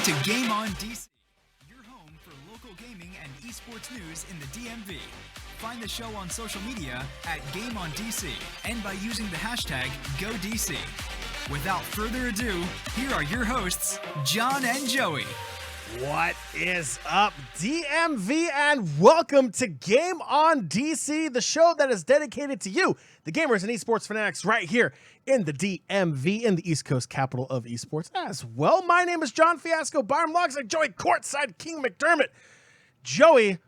to Game On DC, your home for local gaming and esports news in the DMV. Find the show on social media at Game On DC and by using the hashtag GoDC. Without further ado, here are your hosts, John and Joey. What is up, DMV, and welcome to Game On DC, the show that is dedicated to you, the gamers and esports fanatics, right here in the DMV, in the East Coast capital of esports as well. My name is John Fiasco, Byron Logside, Joey Courtside King McDermott. Joey,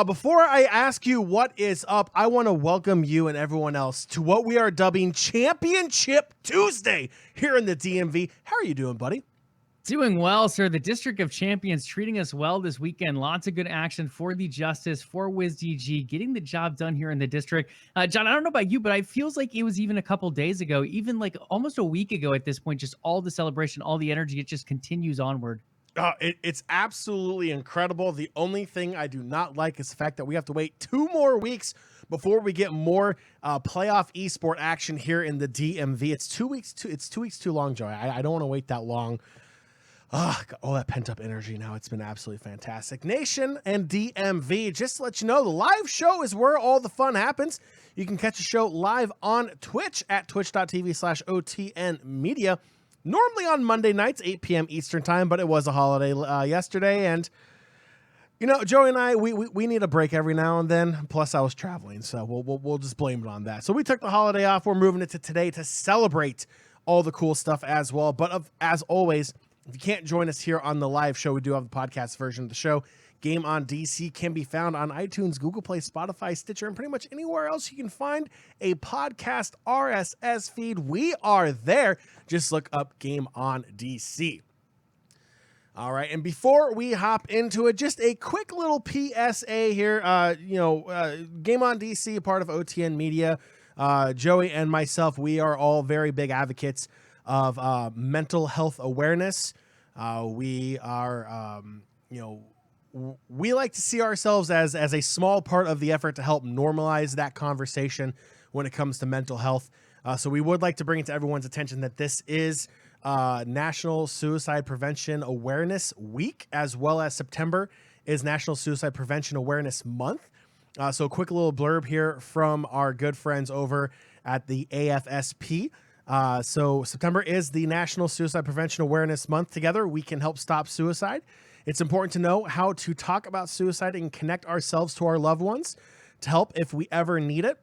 before I ask you what is up, I want to welcome you and everyone else to what we are dubbing Championship Tuesday here in the DMV. How are you doing, buddy? Doing well, sir. The District of Champions treating us well this weekend. Lots of good action for the Justice, for WizDG, getting the job done here in the district. John, I don't know about you, but it feels like it was even a couple days ago, even like almost a week ago at this point, just all the celebration, all the energy, it just continues onward. It's absolutely incredible. The only thing I do not like is the fact that we have to wait 2 more weeks before we get more playoff esport action here in the DMV. It's 2 weeks too long, Joey. I don't want to wait that long. Got all that pent-up energy now. It's been absolutely fantastic. Nation and DMV, just to let you know, the live show is where all the fun happens. You can catch the show live on Twitch at twitch.tv/OTNmedia. Normally on Monday nights, 8 p.m. Eastern time, but it was a holiday yesterday. And, you know, Joey and I, we need a break every now and then. Plus, I was traveling, so we'll just blame it on that. So we took the holiday off. We're moving it to today to celebrate all the cool stuff as well. But as always, if you can't join us here on the live show, we do have the podcast version of the show. Game On DC can be found on iTunes, Google Play, Spotify, Stitcher, and pretty much anywhere else you can find a podcast RSS feed. We are there. Just look up Game On DC. All right, and before we hop into it, just a quick little PSA here. Game On DC, a part of OTN Media. Joey and myself, we are all very big advocates of mental health awareness. We are, we like to see ourselves as a small part of the effort to help normalize that conversation when it comes to mental health. So we would like to bring it to everyone's attention that this is National Suicide Prevention Awareness Week, as well as September is National Suicide Prevention Awareness Month. So a quick little blurb here from our good friends over at the AFSP. So September is the National Suicide Prevention Awareness Month. Together, we can help stop suicide. It's important to know how to talk about suicide and connect ourselves to our loved ones to help if we ever need it.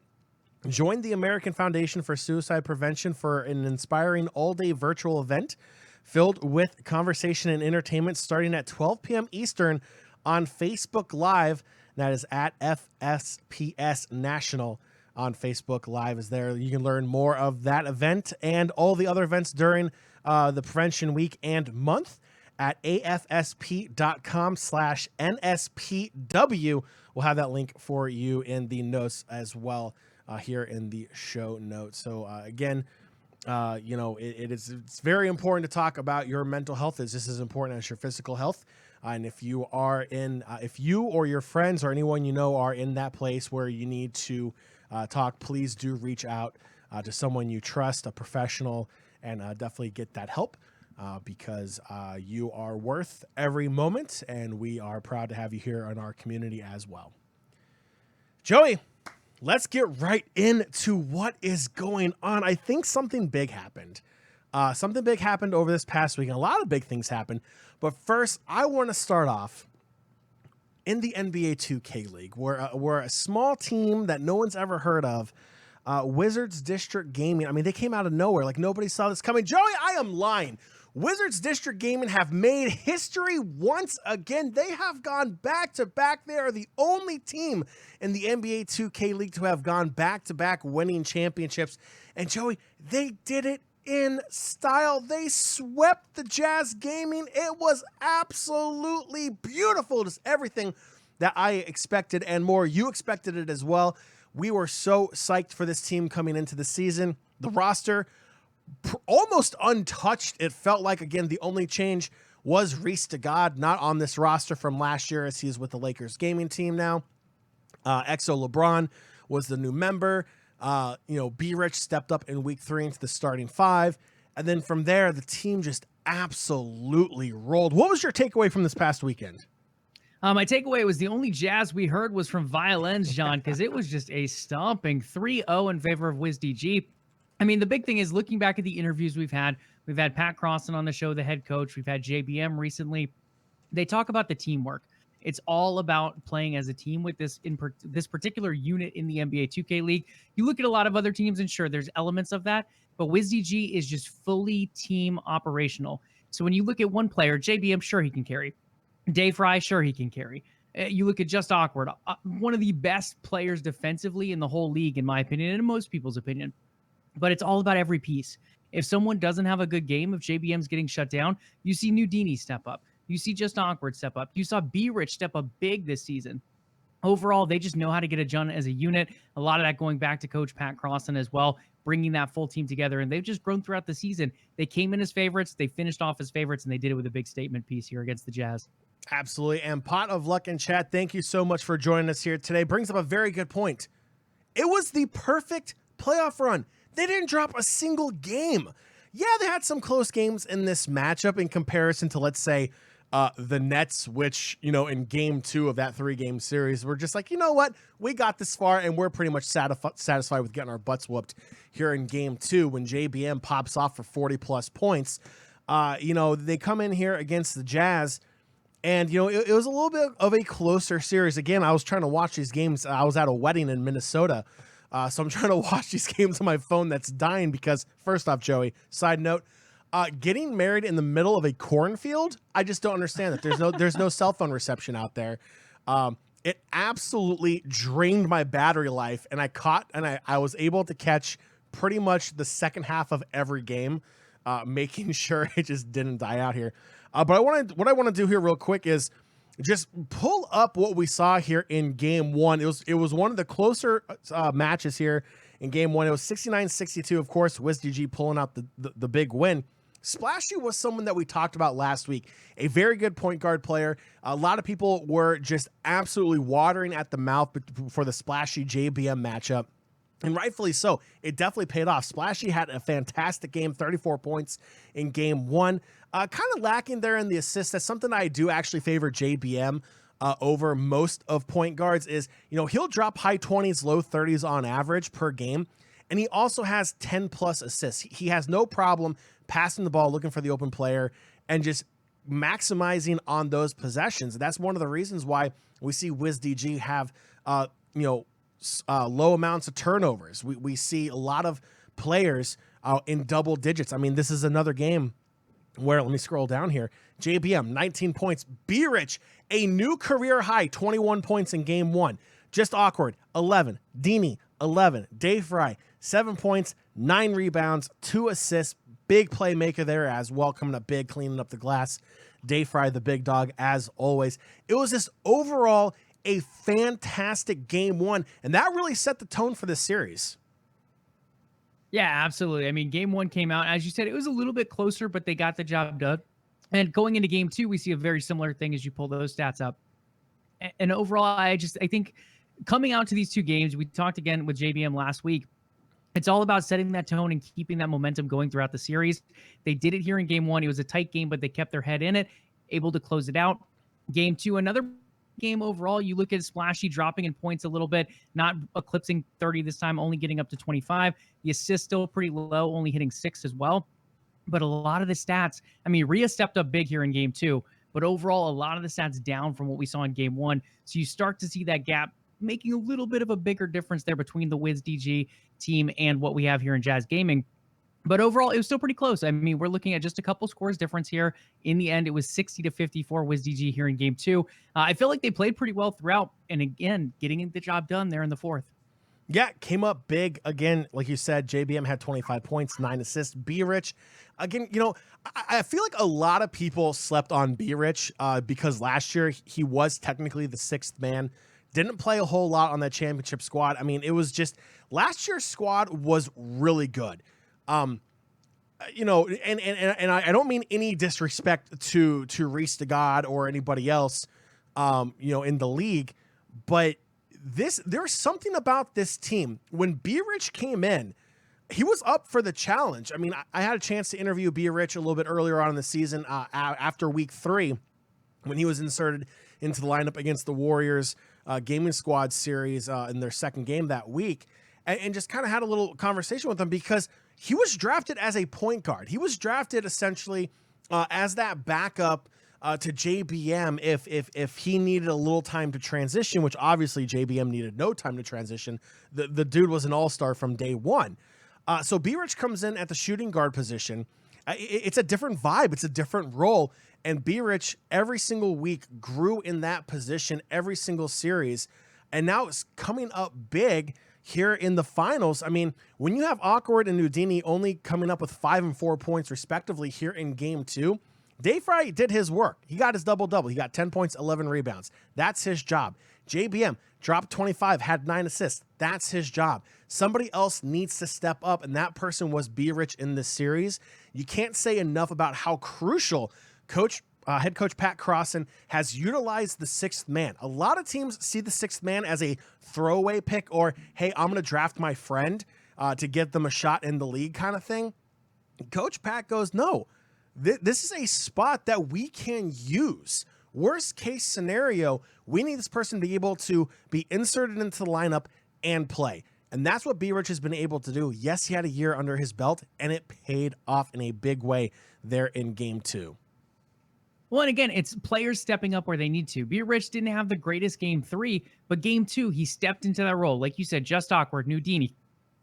Join the American Foundation for Suicide Prevention for an inspiring all-day virtual event filled with conversation and entertainment starting at 12 p.m. Eastern on Facebook Live. That is at FSPS National. On Facebook Live is there. You can learn more of that event and all the other events during the Prevention Week and month at afsp.com/NSPW. We'll have that link for you in the notes as well here in the show notes. So again, it's very important to talk about your mental health. It's just as important as your physical health. And if you are if you or your friends or anyone you know are in that place where you need to talk, please do reach out to someone you trust, a professional, and definitely get that help because you are worth every moment, and we are proud to have you here in our community as well. Joey, let's get right into what is going on. I think something big happened. Something big happened over this past week. A lot of big things happened. But first, I want to start off in the NBA 2K League, where a small team that no one's ever heard of, Wizards District Gaming. I mean, they came out of nowhere. Like, nobody saw this coming. Joey, I am lying. Wizards District Gaming have made history once again. They have gone back-to-back. They are the only team in the NBA 2K League to have gone back-to-back winning championships. And, Joey, they did it in style. They swept the Jazz Gaming. It was absolutely beautiful. Just everything that I expected and more. You expected it as well. We were so psyched for this team coming into the season. The roster almost untouched. It felt like, again, the only change was Reese to God, not on this roster from last year as he's with the Lakers gaming team now. Exo LeBron was the new member. B-Rich stepped up in week 3 into the starting 5. And then from there, the team just absolutely rolled. What was your takeaway from this past weekend? My takeaway was the only jazz we heard was from violins, John, because it was just a stomping 3-0 in favor of WizDG. I mean, the big thing is looking back at the interviews we've had Pat Crossan on the show, the head coach. We've had JBM recently. They talk about the teamwork. It's all about playing as a team with this particular unit in the NBA 2K League. You look at a lot of other teams, and sure, there's elements of that, but WizDG is just fully team operational. So when you look at one player, JBM, sure, he can carry. Dave Fry, sure, he can carry. You look at Just Awkward, one of the best players defensively in the whole league, in my opinion, and in most people's opinion. But it's all about every piece. If someone doesn't have a good game, if JBM's getting shut down, you see Nudini step up. You see Just Awkward step up. You saw B-Rich step up big this season. Overall, they just know how to get it done as a unit. A lot of that going back to Coach Pat Crossan as well, bringing that full team together. And they've just grown throughout the season. They came in as favorites. They finished off as favorites, and they did it with a big statement piece here against the Jazz. Absolutely. And Pot of Luck in chat, thank you so much for joining us here today. Brings up a very good point. It was the perfect playoff run. They didn't drop a single game. Yeah, they had some close games in this matchup in comparison to, let's say, the Nets, which, in game 2 of that 3-game series, we're just like, you know what? We got this far, and we're pretty much satisfied with getting our butts whooped here in game 2 when JBM pops off for 40-plus points. They come in here against the Jazz, and, it was a little bit of a closer series. Again, I was trying to watch these games. I was at a wedding in Minnesota, so I'm trying to watch these games on my phone that's dying because, first off, Joey, side note, getting married in the middle of a cornfield, I just don't understand that. There's no cell phone reception out there. It absolutely drained my battery life, and I was able to catch pretty much the second half of every game, making sure it just didn't die out here. But what I want to do here real quick is just pull up what we saw here in game 1. It was one of the closer matches here in game 1. It was 69-62, of course, WizDG pulling out the big win. Splashy was someone that we talked about last week, a very good point guard player. A lot of people were just absolutely watering at the mouth for the Splashy JBM matchup, and rightfully so. It definitely paid off. Splashy had a fantastic game, 34 points in game 1. Kind of lacking there in the assists. That's something I do actually favor JBM over most of point guards is, he'll drop high 20s, low 30s on average per game. And he also has 10 plus assists. He has no problem passing the ball, looking for the open player, and just maximizing on those possessions. That's one of the reasons why we see WizDG have, low amounts of turnovers. We see a lot of players in double digits. I mean, this is another game where, let me scroll down here. JBM, 19 points. B-Rich, a new career high, 21 points in game 1. Just Awkward, 11. Dini, 11. Dave Fry, 7 points, 9 rebounds, 2 assists. Big playmaker there as well, coming up big, cleaning up the glass. Dave Fry, the big dog, as always. It was just overall a fantastic game 1, and that really set the tone for this series. Yeah, absolutely. I mean, game 1 came out, as you said, it was a little bit closer, but they got the job done. And going into game 2, we see a very similar thing as you pull those stats up. And overall, I think coming out to these 2 games, we talked again with JBM last week. It's all about setting that tone and keeping that momentum going throughout the series. They did it here in game 1. It was a tight game, but they kept their head in it, able to close it out. Game 2, another game overall. You look at Splashy dropping in points a little bit, not eclipsing 30 this time, only getting up to 25. The assist still pretty low, only hitting 6 as well. But a lot of the stats, I mean, Rhea stepped up big here in game 2, but overall, a lot of the stats down from what we saw in game 1. So you start to see that gap making a little bit of a bigger difference there between the WizDG team and what we have here in Jazz Gaming. But overall, it was still pretty close. I mean, we're looking at just a couple scores difference here. In the end, it was 60-54 WizDG here in game 2. I feel like they played pretty well throughout. And again, getting the job done there in the 4th. Yeah, came up big. Again, like you said, JBM had 25 points, 9 assists. B-Rich, again, I feel like a lot of people slept on B-Rich because last year he was technically the 6th man. Didn't play a whole lot on that championship squad. I mean, it was just last year's squad was really good. And I don't mean any disrespect to Reese the God or anybody else, in the league, but there's something about this team. When B-Rich came in, he was up for the challenge. I mean, I had a chance to interview B. Rich a little bit earlier on in the season after week 3 when he was inserted into the lineup against the Warriors Gaming Squad series in their second game that week, and just kind of had a little conversation with him because he was drafted as a point guard. He was drafted essentially as that backup to JBM if he needed a little time to transition, which obviously JBM needed no time to transition. The dude was an all-star from day one. So B-Rich comes in at the shooting guard position. It's a different vibe. It's a different role. And B-Rich every single week grew in that position every single series. And now it's coming up big here in the finals. I mean, when you have Awkward and Nudini only coming up with 5 and 4 points respectively here in game 2, Dayfry did his work. He got his double-double. He got 10 points, 11 rebounds. That's his job. JBM dropped 25, had 9 assists. That's his job. Somebody else needs to step up, and that person was B-Rich in this series. You can't say enough about how crucial head coach Pat Crossan has utilized the 6th man. A lot of teams see the 6th man as a throwaway pick or, hey, I'm going to draft my friend to get them a shot in the league kind of thing. Coach Pat goes, no, this is a spot that we can use. Worst case scenario, we need this person to be able to be inserted into the lineup and play. And that's what B-Rich has been able to do. Yes, he had a year under his belt, and it paid off in a big way there in game 2. Well, and again, it's players stepping up where they need to. B-Rich didn't have the greatest game 3, but game 2, he stepped into that role. Like you said, just Awkward, Nudini,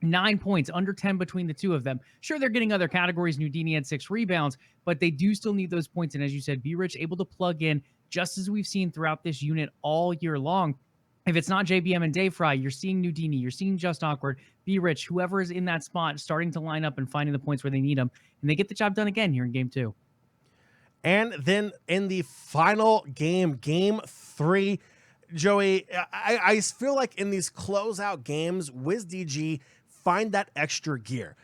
9 points, under 10 between the two of them. Sure, they're getting other categories. Nudini had 6 rebounds, but they do still need those points. And as you said, B-Rich able to plug in, just as we've seen throughout this unit all year long. If it's not JBM and Dayfry, you're seeing Nudini, you're seeing Just Awkward, B-Rich, whoever is in that spot, starting to line up and finding the points where they need them. And they get the job done again here in game 2. And then in the final game, game 3, Joey, I feel like in these closeout games, WizDG find that extra gear.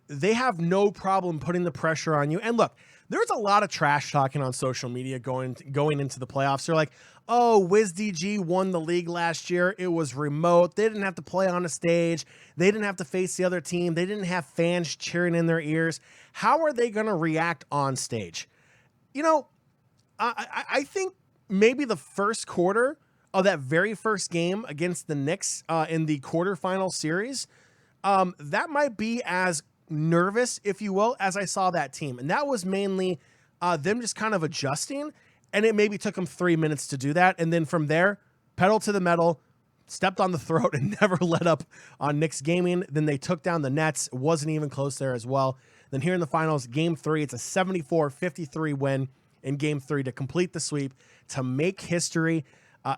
They have no problem putting the pressure on you. And look, there's a lot of trash talking on social media going into the playoffs. They're like, oh, WizDG won the league last year. It was remote. They didn't have to play on a stage. They didn't have to face the other team. They didn't have fans cheering in their ears. How are they going to react on stage? You know, I think maybe the first quarter of that very first game against the Knicks in the quarterfinal series, that might be as nervous, if you will, as I saw that team. And that was mainly them just kind of adjusting, and it maybe took them 3 minutes to do that. And then from there, pedal to the metal, stepped on the throat and never let up on Knicks gaming. Then they took down the Nets. It wasn't even close there as well. Then here in the finals, game 3, it's a 74-53 win in game 3 to complete the sweep, to make history.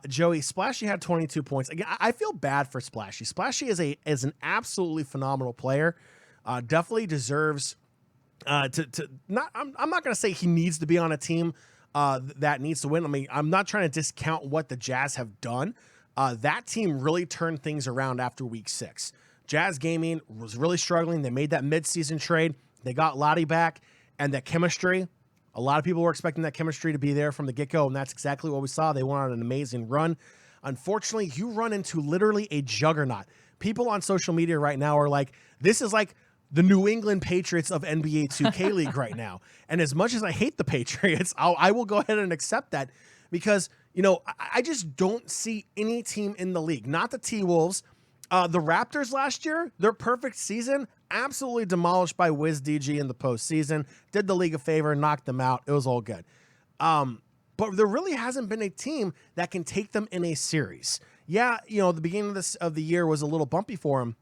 Joey, Splashy had 22 points. Again, I feel bad for Splashy. Splashy is an absolutely phenomenal player. Definitely deserves to not. I'm not going to say he needs to be on a team that needs to win. I mean, I'm not trying to discount what the Jazz have done. That team really turned things around after week 6. Jazz Gaming was really struggling. They made that midseason trade. They got Lottie back, and that chemistry. A lot of people were expecting that chemistry to be there from the get-go, and that's exactly what we saw. They went on an amazing run. Unfortunately, you run into literally a juggernaut. People on social media right now are like, this is like the New England Patriots of NBA 2K League right now. And as much as I hate the Patriots, I will go ahead and accept that because, you know, I just don't see any team in the league, not the T-Wolves. The Raptors last year, their perfect season, absolutely demolished by WizDG in the postseason. Did the league a favor, knocked them out. It was all good. But there really hasn't been a team that can take them in a series. Yeah, you know, the beginning of the year was a little bumpy for them,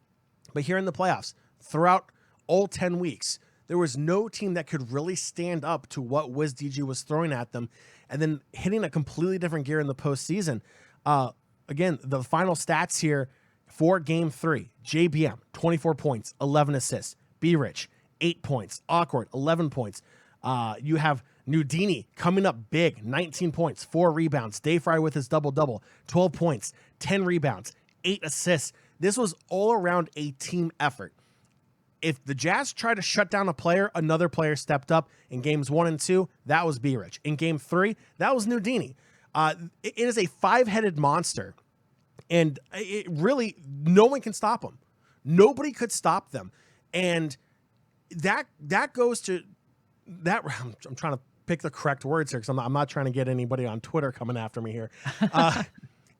but here in the playoffs, throughout all 10 weeks, there was no team that could really stand up to what WizDG was throwing at them, and then hitting a completely different gear in the postseason. Again, the final stats here for game 3, JBM, 24 points, 11 assists. B-Rich, 8 points. Awkward, 11 points. You have Nudini coming up big, 19 points, 4 rebounds. Dayfry with his double-double, 12 points, 10 rebounds, 8 assists. This was all around a team effort. If the Jazz tried to shut down a player, another player stepped up. In games 1 and 2, that was B-Rich. In game 3, that was Nudini. It is a 5-headed monster. And it really, no one can stop them. Nobody could stop them. And that goes to that. I'm trying to pick the correct words here because I'm not trying to get anybody on Twitter coming after me here.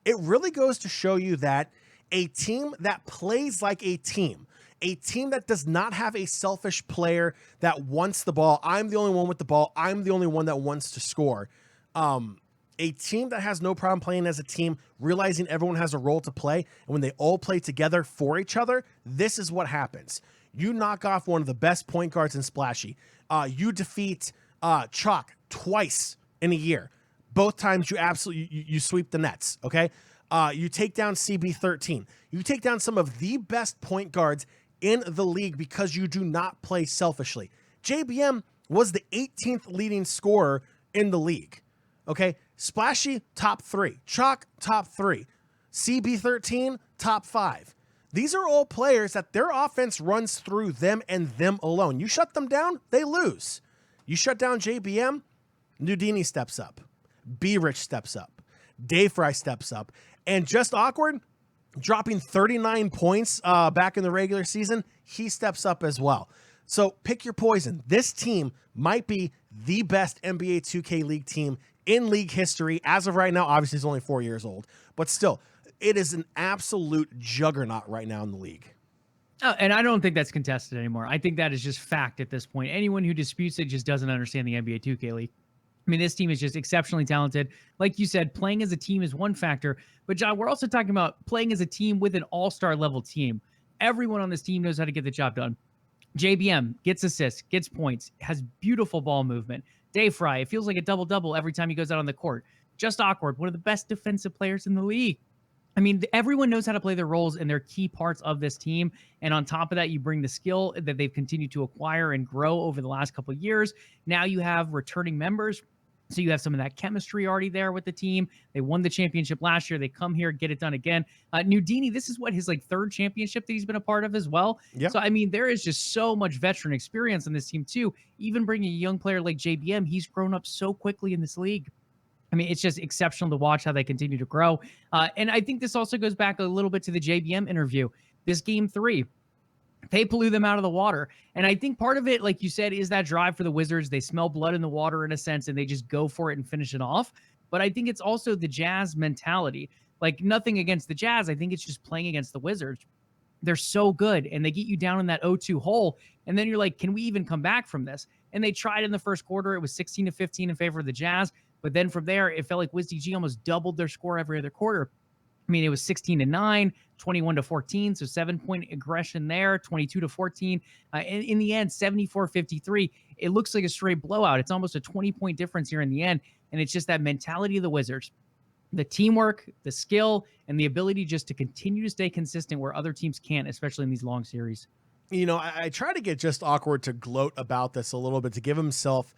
It really goes to show you that a team that plays like a team that does not have a selfish player that wants the ball. I'm the only one with the ball. I'm the only one that wants to score. A team that has no problem playing as a team, realizing everyone has a role to play, and when they all play together for each other, this is what happens. You knock off one of the best point guards in Splashy. You defeat Chalk twice in a year. Both times you sweep the nets, okay? You take down CB13. You take down some of the best point guards in the league because you do not play selfishly. JBM was the 18th leading scorer in the league, okay? Splashy, top 3. Chalk, top 3. CB13, top 5. These are all players that their offense runs through them and them alone. You shut them down, they lose. You shut down JBM, Nudini steps up. B-Rich steps up. Dayfry steps up. And Just Awkward, dropping 39 points back in the regular season, he steps up as well. So pick your poison. This team might be the best NBA 2K League team in league history. As of right now, obviously it's only 4 years old. But still, it is an absolute juggernaut right now in the league. And I don't think that's contested anymore. I think that is just fact at this point. Anyone who disputes it just doesn't understand the NBA 2K League. I mean, this team is just exceptionally talented. Like you said, playing as a team is one factor. But, John, we're also talking about playing as a team with an all-star level team. Everyone on this team knows how to get the job done. JBM gets assists, gets points, has beautiful ball movement. Dayfry, it feels like a double-double every time he goes out on the court. Just Awkward, one of the best defensive players in the league. I mean, everyone knows how to play their roles, and they're key parts of this team. And on top of that, you bring the skill that they've continued to acquire and grow over the last couple of years. Now you have returning members. So you have some of that chemistry already there with the team. They won the championship last year. They come here, get it done again. Nudini, this is what his third championship that he's been a part of as well. Yep. So, I mean, there is just so much veteran experience on this team too. Even bringing a young player like JBM, he's grown up so quickly in this league. I mean, it's just exceptional to watch how they continue to grow. And I think this also goes back a little bit to the JBM interview. This game 3, they blew them out of the water. And I think part of it, like you said, is that drive for the Wizards. They smell blood in the water in a sense, and they just go for it and finish it off. But I think it's also the Jazz mentality. Like, nothing against the Jazz. I think it's just playing against the Wizards. They're so good, and they get you down in that 0-2 hole. And then you're like, can we even come back from this? And they tried in the first quarter. It was 16-15 in favor of the Jazz. But then from there, it felt like WizDG almost doubled their score every other quarter. I mean, it was 16-9, 21-14, so 7-point aggression there, 22-14. In the end, 74-53. It looks like a straight blowout. It's almost a 20-point difference here in the end, and it's just that mentality of the Wizards. The teamwork, the skill, and the ability just to continue to stay consistent where other teams can't, especially in these long series. You know, I try to get Just Awkward to gloat about this a little bit, to give himself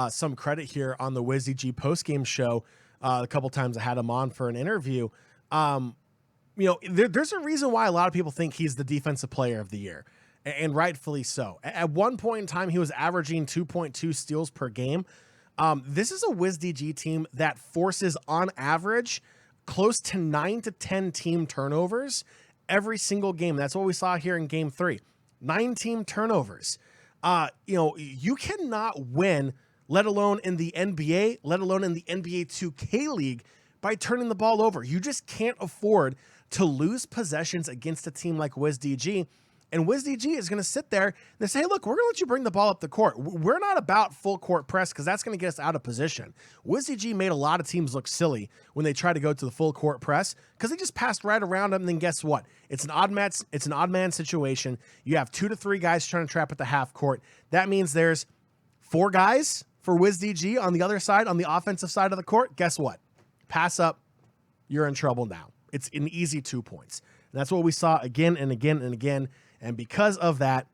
some credit here on the WizDG postgame show. A couple times I had him on for an interview. You know, there's a reason why a lot of people think he's the defensive player of the year, and rightfully so. At one point in time, he was averaging 2.2 steals per game. This is a WizDG team that forces, on average, close to 9 to 10 team turnovers every single game. That's what we saw here in game 3. 9 team turnovers. You know, you cannot win, let alone in the NBA, let alone in the NBA 2K League, by turning the ball over. You just can't afford to lose possessions against a team like WizDG. And WizDG is going to sit there and say, hey, look, we're going to let you bring the ball up the court. We're not about full court press because that's going to get us out of position. WizDG made a lot of teams look silly when they tried to go to the full court press because they just passed right around them. And then guess what? It's an odd man situation. You have 2 to 3 guys trying to trap at the half court. That means there's 4 guys for WizDG on the other side, on the offensive side of the court. Guess what? Pass up, you're in trouble now. It's an easy 2 points. And that's what we saw again and again and again. And because of that,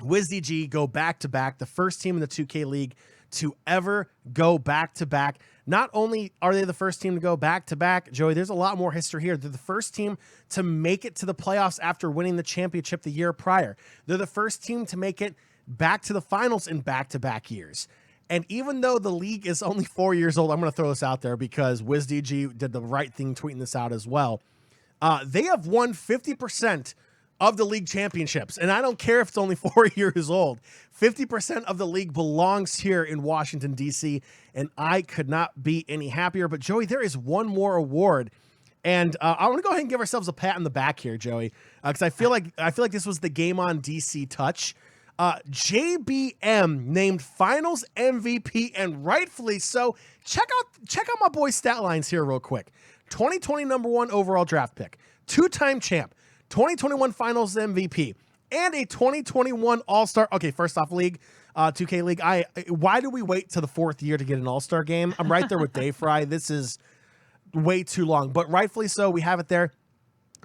WizDG go back-to-back, the first team in the 2K League to ever go back-to-back. Not only are they the first team to go back-to-back, Joey, there's a lot more history here. They're the first team to make it to the playoffs after winning the championship the year prior. They're the first team to make it back to the finals in back-to-back years. And even though the league is only 4 years old, I'm going to throw this out there because WizDG did the right thing tweeting this out as well. They have won 50% of the league championships. And I don't care if it's only 4 years old. 50% of the league belongs here in Washington, D.C., and I could not be any happier. But, Joey, there is one more award. And I want to go ahead and give ourselves a pat on the back here, Joey, because I feel like this was the Game on DC touch. JBM named Finals MVP, and rightfully so. Check out my boy's stat lines here real quick. 2020 #1 overall draft pick, 2-time champ, 2021 Finals MVP, and a 2021 All-Star. Okay, first off, league, 2K League. Why do we wait to the 4th year to get an All-Star game? I'm right there with Dave Fry. This is way too long, but rightfully so. We have it there,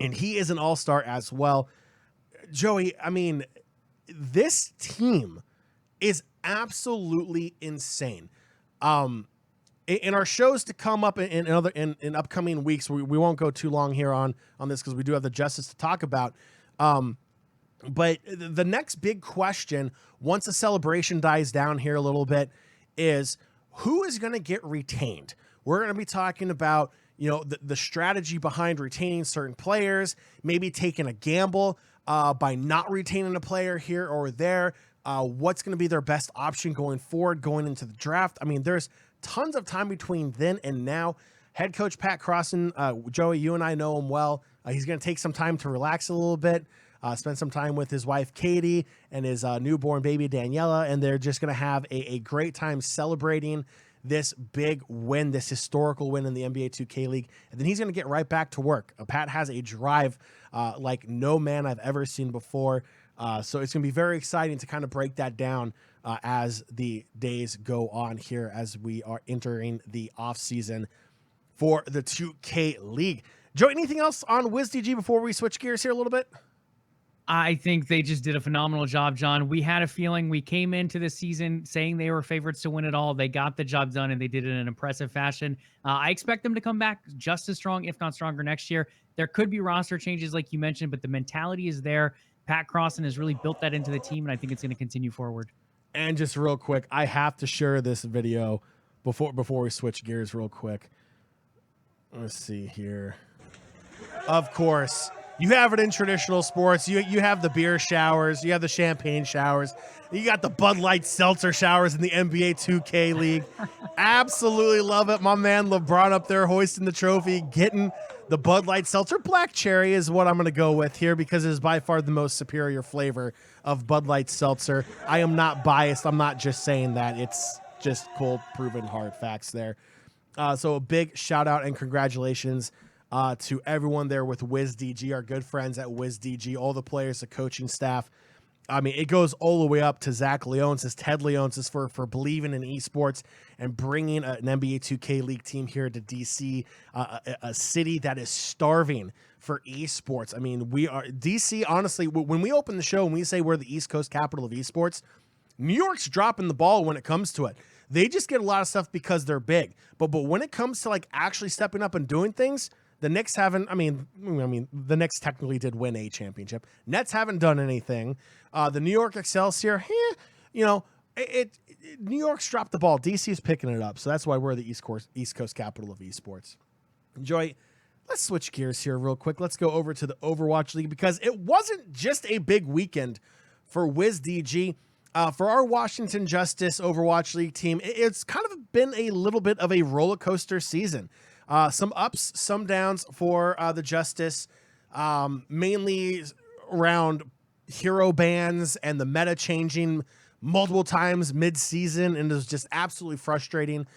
and he is an All-Star as well. Joey, I mean, this team is absolutely insane. In our shows to come up in upcoming weeks, we won't go too long here on this because we do have the Justice to talk about. But the next big question, once the celebration dies down here a little bit, is who is going to get retained? We're going to be talking about, the strategy behind retaining certain players, maybe taking a gamble by not retaining a player here or there. What's going to be their best option going forward, going into the draft? I mean, there's tons of time between then and now. Head coach Pat Crossan, Joey, you and I know him well. He's going to take some time to relax a little bit, spend some time with his wife, Katie, and his newborn baby, Daniela, and they're just going to have a great time celebrating this big win, this historical win in the NBA 2K League. And then he's going to get right back to work. Pat has a drive like no man I've ever seen before. So it's going to be very exciting to kind of break that down as the days go on here, as we are entering the off season for the 2K League. Joe, anything else on WizDG before we switch gears here a little bit? I think they just did a phenomenal job, John. We had a feeling, we came into the season saying they were favorites to win it all. They got the job done, and they did it in an impressive fashion. I expect them to come back just as strong, if not stronger, next year. There could be roster changes like you mentioned, but the mentality is there. Pat Crossan has really built that into the team, and I think it's going to continue forward. And just real quick, I have to share this video before we switch gears real quick. Let's see here. Of course, you have it in traditional sports. You have the beer showers. You have the champagne showers. You got the Bud Light seltzer showers in the NBA 2K League. Absolutely love it. My man LeBron up there hoisting the trophy, getting the Bud Light seltzer. Black cherry is what I'm going to go with here because it is by far the most superior flavor of Bud Light seltzer. I am not biased. I'm not just saying that. It's just cold, proven hard facts there. So a big shout out and congratulations to everyone there with WizDG, our good friends at WizDG, all the players, the coaching staff. I mean, it goes all the way up to Zach Leonsis, Ted Leonsis for believing in esports and bringing an NBA 2K League team here to DC, a city that is starving for esports. I mean, we are DC. Honestly, when we open the show and we say we're the East Coast capital of esports, New York's dropping the ball when it comes to it. They just get a lot of stuff because they're big, but when it comes to like actually stepping up and doing things, the Knicks haven't. I mean, the Knicks technically did win a championship. Nets haven't done anything. The New York Excelsior, New York's dropped the ball. DC's picking it up, so that's why we're the East Coast capital of esports. Joy, let's switch gears here real quick. Let's go over to the Overwatch League because it wasn't just a big weekend for WizDG. For our Washington Justice Overwatch League team, it's kind of been a little bit of a roller coaster season. Some ups, some downs for the Justice, mainly around hero bans and the meta changing multiple times mid-season, and it was just absolutely frustrating.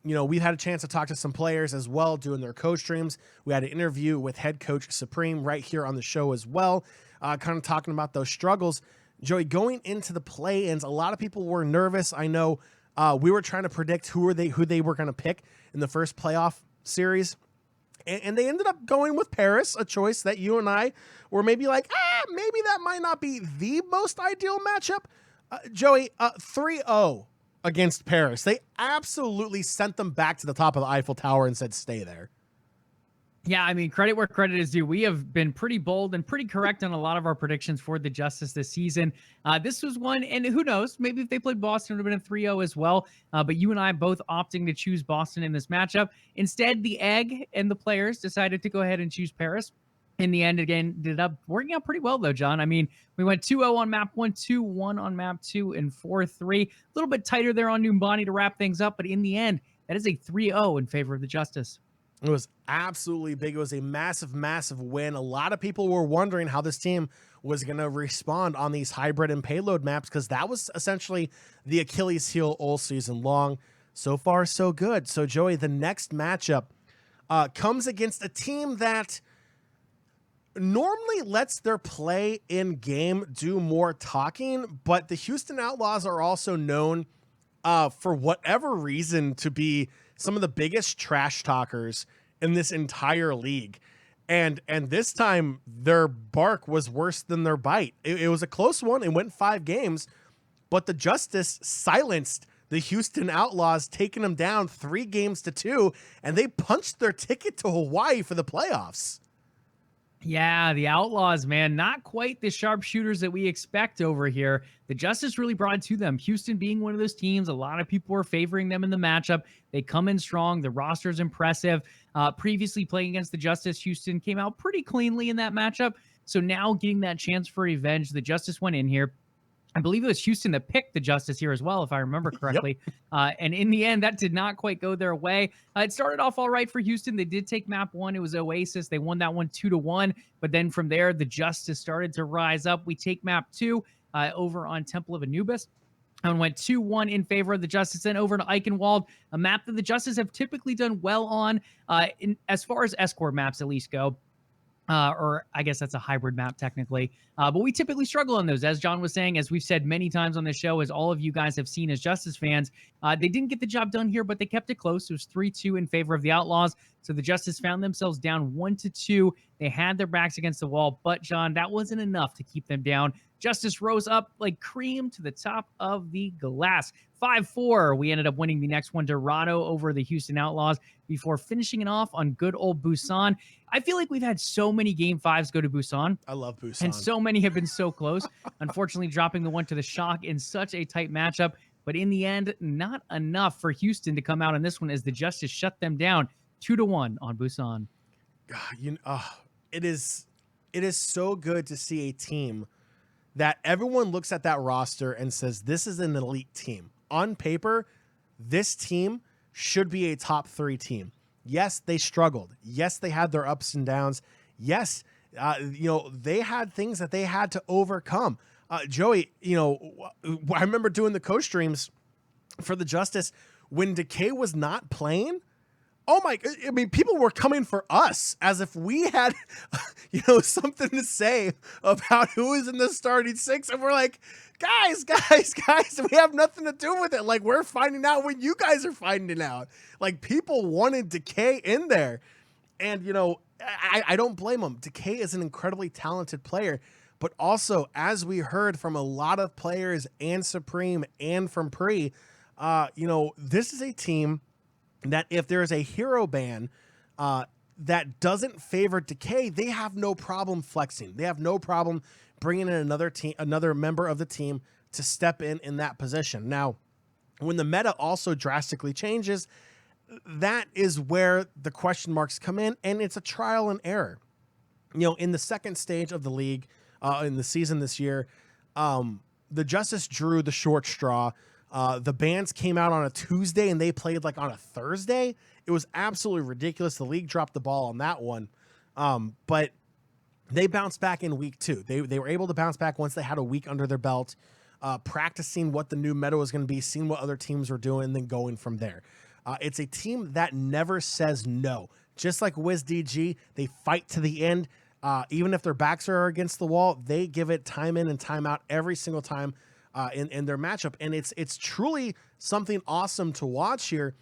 We've had a chance to talk to some players as well doing their coach streams. We had an interview with head coach Supreme right here on the show as well, kind of talking about those struggles. Joey, going into the play-ins, a lot of people were nervous. I know we were trying to predict who they were going to pick in the first playoff series, and they ended up going with Paris, a choice that you and I were maybe like, maybe that might not be the most ideal matchup. Joey, 3-0 against Paris. They absolutely sent them back to the top of the Eiffel Tower and said, stay there. Yeah, I mean, credit where credit is due. We have been pretty bold and pretty correct on a lot of our predictions for the Justice this season. This was one, and who knows, maybe if they played Boston, it would have been a 3-0 as well. But you and I both opting to choose Boston in this matchup. Instead, the Egg and the players decided to go ahead and choose Paris. In the end, again, ended up working out pretty well, though, John. I mean, we went 2-0 on map 1, 2-1 on map 2, and 4-3. A little bit tighter there on Numbani to wrap things up, but in the end, that is a 3-0 in favor of the Justice. It was absolutely big. It was a massive, massive win. A lot of people were wondering how this team was going to respond on these hybrid and payload maps, because that was essentially the Achilles heel all season long. So far, so good. So, Joey, the next matchup comes against a team that normally lets their play in game do more talking, but the Houston Outlaws are also known for whatever reason to be some of the biggest trash talkers in this entire league. And this time their bark was worse than their bite. It was a close one. It went 5 games, but the Justice silenced the Houston Outlaws, taking them down 3-2, and they punched their ticket to Hawaii for the playoffs. Yeah, the Outlaws, man, not quite the sharpshooters that we expect over here. The Justice really brought it to them. Houston being one of those teams, a lot of people were favoring them in the matchup. They come in strong. The roster's impressive. Previously playing against the Justice, Houston came out pretty cleanly in that matchup. So now getting that chance for revenge, the Justice went in here. I believe it was Houston that picked the Justice here as well, if I remember correctly. Yep. And in the end, that did not quite go their way. It started off all right for Houston. They did take map 1. It was Oasis. They won that one 2-1. But then from there, the Justice started to rise up. We take map 2 over on Temple of Anubis and went 2-1 in favor of the Justice. Then over to Eichenwald, a map that the Justice have typically done well on, as far as escort maps at least go. Or I guess that's a hybrid map technically. But we typically struggle on those. As John was saying, as we've said many times on this show, as all of you guys have seen as Justice fans, they didn't get the job done here, but they kept it close. It was 3-2 in favor of the Outlaws. So the Justice found themselves down 1-2. They had their backs against the wall, but John, that wasn't enough to keep them down. Justice rose up like cream to the top of the glass. 5-4. We ended up winning the next one, Dorado over the Houston Outlaws, before finishing it off on good old Busan. I feel like we've had so many Game 5s go to Busan. I love Busan. And so many have been so close. Unfortunately, dropping the one to the Shock in such a tight matchup. But in the end, not enough for Houston to come out on this one as the Justice shut them down 2-1 on Busan. It is so good to see a team that everyone looks at that roster and says, this is an elite team. On paper, this team should be a top 3 team. Yes, they struggled. Yes, they had their ups and downs. Yes, they had things that they had to overcome. Joey, I remember doing the co-streams for the Justice when Decay was not playing. Oh my, I mean, people were coming for us as if we had, something to say about who is in the starting 6. And we're like, guys, we have nothing to do with it. Like, we're finding out when you guys are finding out. Like, people wanted Decay in there. And, I don't blame them. Decay is an incredibly talented player. But also, as we heard from a lot of players and Supreme and from Pre, this is a team that if there is a hero ban that doesn't favor Decay, they have no problem flexing. They have no problem bringing in another member of the team to step in that position. Now, when the meta also drastically changes, that is where the question marks come in, and it's a trial and error. In the second stage of the league, in the season this year, the Justice drew the short straw. The bans came out on a Tuesday and they played like on a Thursday. It was absolutely ridiculous. The league dropped the ball on that one. But they bounced back in week 2. They were able to bounce back once they had a week under their belt, practicing what the new meta was going to be, seeing what other teams were doing, and then going from there. It's a team that never says no. Just like WizDG, they fight to the end. Even if their backs are against the wall, they give it time in and time out every single time in their matchup. And it's truly something awesome to watch here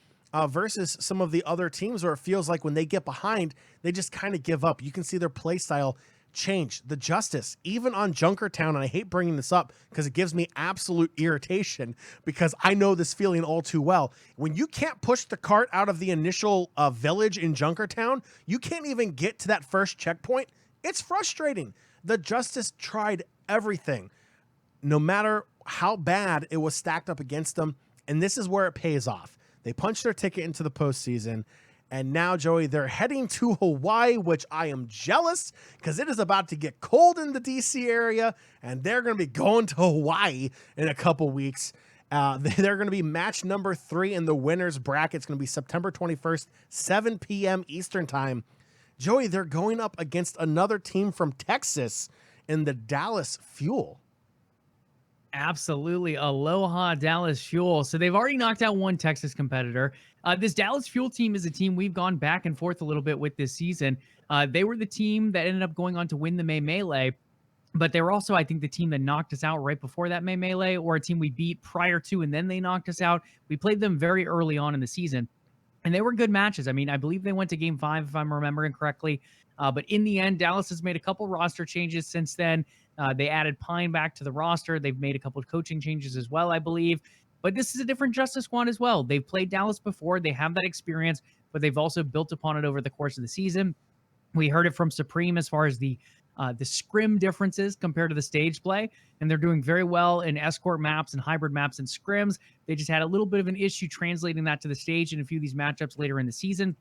versus some of the other teams where it feels like when they get behind, they just kind of give up. You can see their play style change. The Justice, even on Junkertown, and I hate bringing this up because it gives me absolute irritation because I know this feeling all too well. When you can't push the cart out of the initial village in Junkertown, you can't even get to that first checkpoint. It's frustrating. The Justice tried everything, no matter how bad it was stacked up against them, and this is where it pays off. They punched their ticket into the postseason, And now, Joey, they're heading to Hawaii, which I am jealous because it is about to get cold in the DC area, and they're going to be going to Hawaii in a couple weeks. They're going to be match number 3 in the winners bracket. It's going to be September 21st, 7 p.m. Eastern time. Joey, they're going up against another team from Texas in the Dallas Fuel. Absolutely. Aloha Dallas Fuel. So they've already knocked out one Texas competitor. This Dallas Fuel team is a team we've gone back and forth a little bit with this season. They were the team that ended up going on to win the May Melee, but they were also, I think, the team that knocked us out right before that May Melee, or a team we beat prior to, and then they knocked us out. We played them very early on in the season, and they were good matches. I mean, I believe they went to game 5, if I'm remembering correctly. But in the end, Dallas has made a couple roster changes since then. They added Pine back to the roster. They've made a couple of coaching changes as well, I believe. But this is a different Justice squad as well. They've played Dallas before. They have that experience, but they've also built upon it over the course of the season. We heard it from Supreme as far as the scrim differences compared to the stage play, and they're doing very well in escort maps and hybrid maps and scrims. They just had a little bit of an issue translating that to the stage in a few of these matchups later in the season.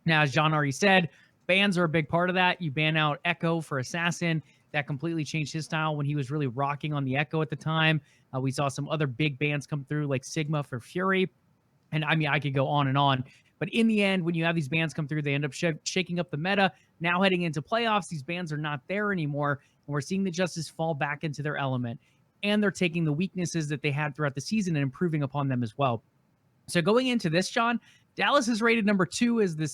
Now, as John already said, bans are a big part of that. You ban out Echo for Assassin. That completely changed his style when he was really rocking on the Echo at the time. We saw some other big bans come through like Sigma for Fury. And I mean, I could go on and on. But in the end, when you have these bans come through, they end up shaking up the meta. Now heading into playoffs, these bans are not there anymore. And we're seeing the Justice fall back into their element. And they're taking the weaknesses that they had throughout the season and improving upon them as well. So going into this, John, Dallas is rated number 2 as the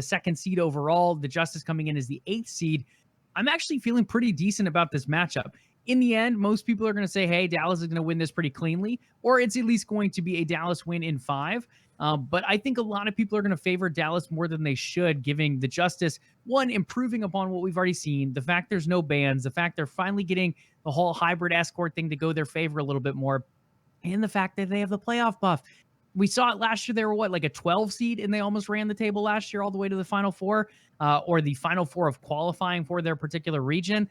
second seed overall. The Justice coming in as the 8th seed. I'm actually feeling pretty decent about this matchup. In the end, most people are going to say, hey, Dallas is going to win this pretty cleanly, or it's at least going to be a Dallas win in 5. But I think a lot of people are going to favor Dallas more than they should, giving the Justice, one, improving upon what we've already seen, the fact there's no bans, the fact they're finally getting the whole hybrid escort thing to go their favor a little bit more, and the fact that they have the playoff buff. We saw it last year. They were like a 12 seed, and they almost ran the table last year all the way to the Final Four, or the Final Four of qualifying for their particular region.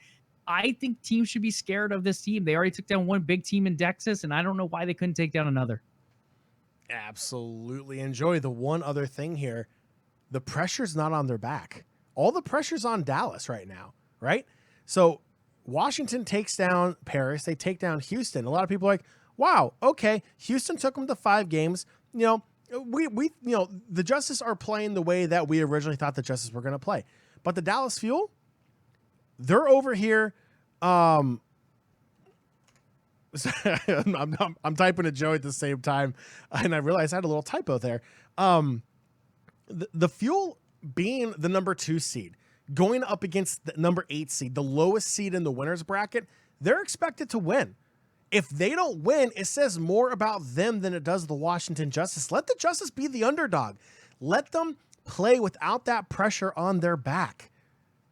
I think teams should be scared of this team. They already took down one big team in Texas, and I don't know why they couldn't take down another. Absolutely. Enjoy the one other thing here. The pressure's not on their back. All the pressure's on Dallas right now, right? So Washington takes down Paris. They take down Houston. A lot of people are like, wow, okay, Houston took them to 5 games. You know, the Justice are playing the way that we originally thought the Justice were going to play. But the Dallas Fuel, they're over here. I'm typing to Joey at the same time, and I realized I had a little typo there. The Fuel being the number 2 seed, going up against the number 8 seed, the lowest seed in the winners bracket, they're expected to win. If they don't win, it says more about them than it does the Washington Justice. Let the Justice be the underdog. Let them play without that pressure on their back.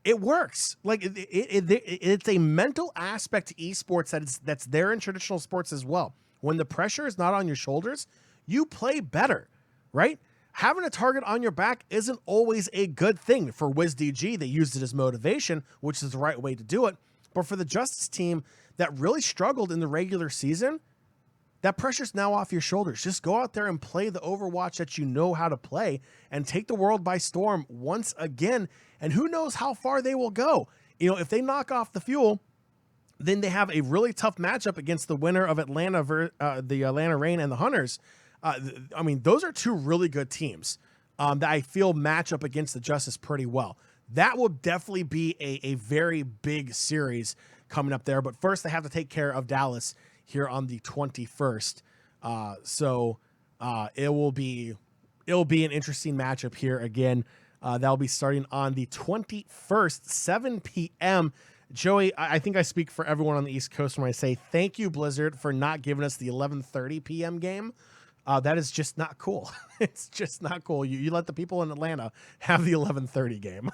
It works. Like it's a mental aspect to esports that's there in traditional sports as well. When the pressure is not on your shoulders, you play better, right? Having a target on your back isn't always a good thing. For WizDG, they used it as motivation, which is the right way to do it. But for the Justice team that really struggled in the regular season, that pressure's now off your shoulders. Just go out there and play the Overwatch that you know how to play and take the world by storm once again. And who knows how far they will go. You know, if they knock off the Fuel, then they have a really tough matchup against the winner of the Atlanta Reign and the Hunters. I mean, those are 2 really good teams that I feel match up against the Justice pretty well. That will definitely be a very big series coming up there. But first, they have to take care of Dallas here on the 21st. It'll be an interesting matchup here again. That'll be starting on the 21st, 7 p.m. Joey, I think I speak for everyone on the East Coast when I say thank you, Blizzard, for not giving us the 11:30 p.m. game. That is just not cool. It's just not cool. You let the people in Atlanta have the 11:30 game.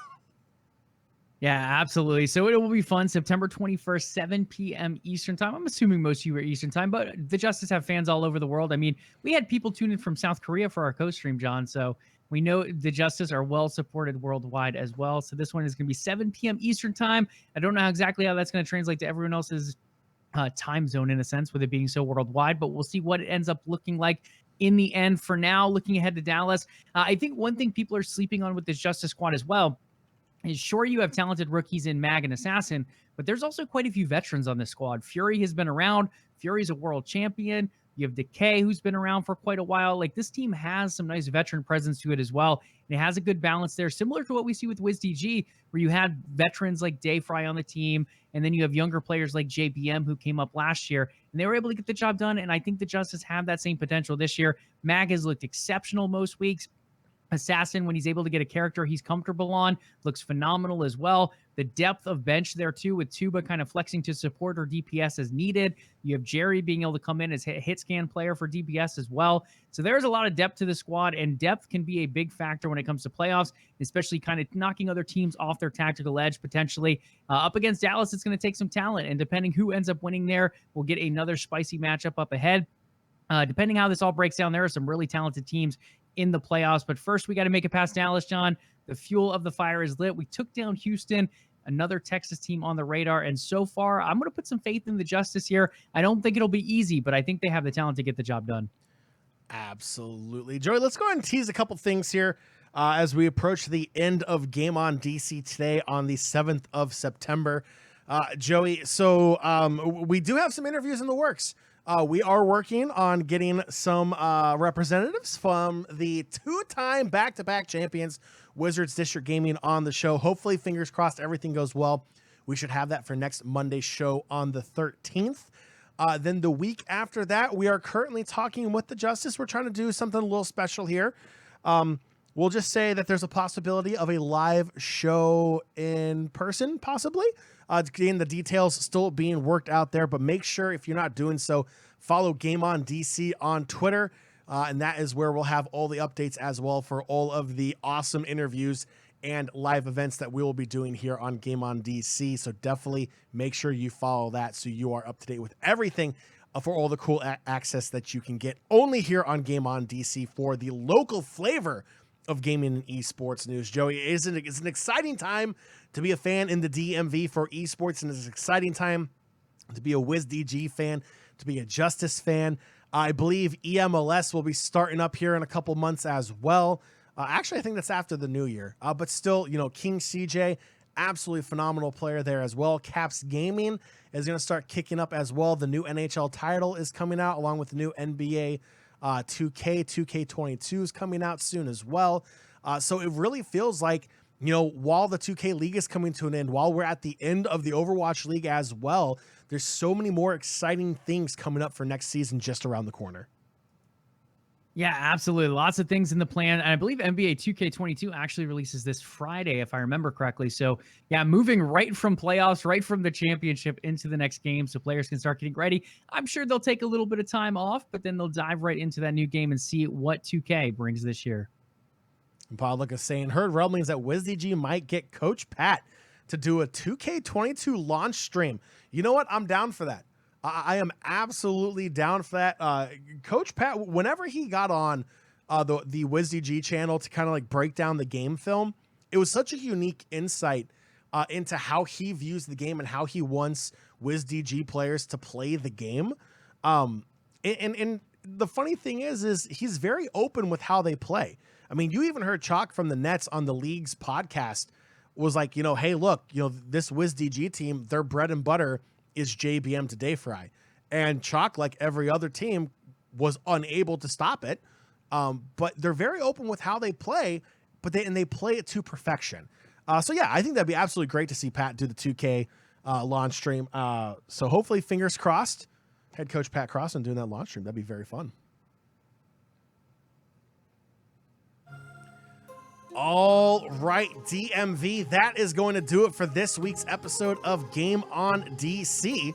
Yeah, absolutely. So it will be fun. September 21st, 7 p.m. Eastern time. I'm assuming most of you are Eastern time, but the Justice have fans all over the world. I mean, we had people tune in from South Korea for our co-stream, John. So we know the Justice are well supported worldwide as well. So this one is going to be 7 p.m. Eastern time. I don't know exactly how that's going to translate to everyone else's time zone in a sense with it being so worldwide, but we'll see what it ends up looking like. in the end. For now, looking ahead to Dallas, I think one thing people are sleeping on with this Justice squad as well is, sure, you have talented rookies in Mag and Assassin, but there's also quite a few veterans on this squad. Fury has been around. Fury's a world champion. You have Decay, who's been around for quite a while. Like, this team has some nice veteran presence to it as well. And it has a good balance there, similar to what we see with WizDG, where you had veterans like Dayfry on the team, and then you have younger players like JBM who came up last year, and they were able to get the job done. And I think the Justice have that same potential this year. Mag has looked exceptional most weeks. Assassin, when he's able to get a character he's comfortable on, looks phenomenal as well. The depth of bench there too, with Tuba kind of flexing to support or DPS as needed. You have Jerry being able to come in as a hit scan player for DPS as well. So there's a lot of depth to the squad, and depth can be a big factor when it comes to playoffs, especially kind of knocking other teams off their tactical edge potentially. Up against Dallas, it's going to take some talent, and depending who ends up winning there, we'll get another spicy matchup up ahead. Depending how this all breaks down, there are some really talented teams in the playoffs. But first, we got to make it past Dallas, John. The fuel of the fire is lit. We took down Houston, another Texas team on the radar. And so far, I'm going to put some faith in the Justice here. I don't think it'll be easy, but I think they have the talent to get the job done. Absolutely. Joey, let's go ahead and tease a couple things here as we approach the end of Game on DC today on the 7th of September. Joey, so we do have some interviews in the works. We are working on getting some representatives from the two-time back-to-back champions, Wizards District Gaming, on the show. Hopefully, fingers crossed, everything goes well. We should have that for next Monday's show on the 13th. Then the week after that, we are currently talking with the Justice. We're trying to do something a little special here. We'll just say that there's a possibility of a live show in person, possibly. Getting the details still being worked out there, but make sure, if you're not doing so, follow Game on DC on Twitter, and that is where we'll have all the updates as well for all of the awesome interviews and live events that we will be doing here on Game on DC. So definitely make sure you follow that so you are up to date with everything for all the cool access that you can get only here on Game on DC for the local flavor of gaming and esports news. Joey, it's an exciting time to be a fan in the DMV for esports, and it's an exciting time to be a WizDG fan, to be a Justice fan. I believe EMLS will be starting up here in a couple months as well. Actually, I think that's after the new year. But still, you know, King CJ, absolutely phenomenal player there as well. Caps Gaming is going to start kicking up as well. The new NHL title is coming out, along with the new NBA 2K22 is coming out soon as well. So it really feels like, you know, while the 2K League is coming to an end, while we're at the end of the Overwatch League as well, there's so many more exciting things coming up for next season just around the corner. Yeah, absolutely. Lots of things in the plan. And I believe NBA 2K22 actually releases this Friday, if I remember correctly. So yeah, moving right from playoffs, right from the championship into the next game so players can start getting ready. I'm sure they'll take a little bit of time off, but then they'll dive right into that new game and see what 2K brings this year. And Paul Lucas saying, heard rumblings that WizDG might get Coach Pat to do a 2K22 launch stream. You know what? I'm down for that. I am absolutely down for that. Coach Pat, whenever he got on the WizDG channel to kind of like break down the game film, it was such a unique insight into how he views the game and how he wants WizDG players to play the game. And the funny thing is he's very open with how they play. I mean, you even heard Chalk from the Nets on the league's podcast was like, you know, hey, look, you know, this WizDG team, their bread and butter is JBM to Dayfry. And Chalk, like every other team, was unable to stop it. But they're very open with how they play, but they play it to perfection. So yeah, I think that'd be absolutely great to see Pat do the 2K launch stream. So hopefully, fingers crossed, head coach Pat Crossan doing that launch stream. That'd be very fun. All right, DMV, that is going to do it for this week's episode of Game on DC.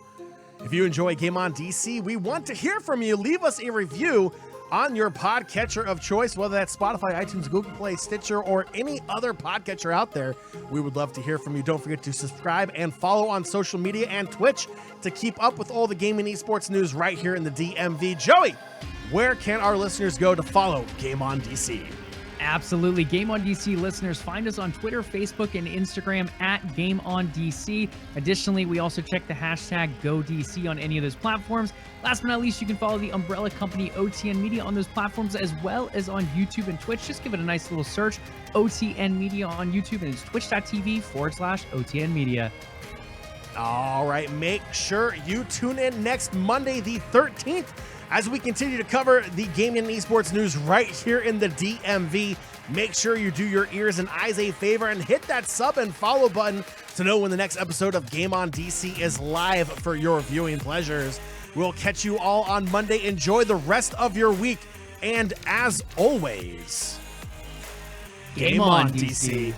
If you enjoy Game on DC, we want to hear from you. Leave us a review on your podcatcher of choice, whether that's Spotify, iTunes, Google Play, Stitcher, or any other podcatcher out there. We would love to hear from you. Don't forget to subscribe and follow on social media and Twitch to keep up with all the gaming esports news right here in the DMV. Joey, where can our listeners go to follow Game on DC? Absolutely. Game on DC listeners, find us on Twitter, Facebook, and Instagram at Game on DC. Additionally, we also check the hashtag GoDC on any of those platforms. Last but not least, you can follow the umbrella company OTN Media on those platforms, as well as on YouTube and Twitch. Just give it a nice little search, OTN Media on YouTube, and it's twitch.tv/OTN Media. All right, make sure you tune in next Monday, the 13th, as we continue to cover the gaming and esports news right here in the DMV. Make sure you do your ears and eyes a favor and hit that sub and follow button to know when the next episode of Game on DC is live for your viewing pleasures. We'll catch you all on Monday. Enjoy the rest of your week. And as always, Game on, DC.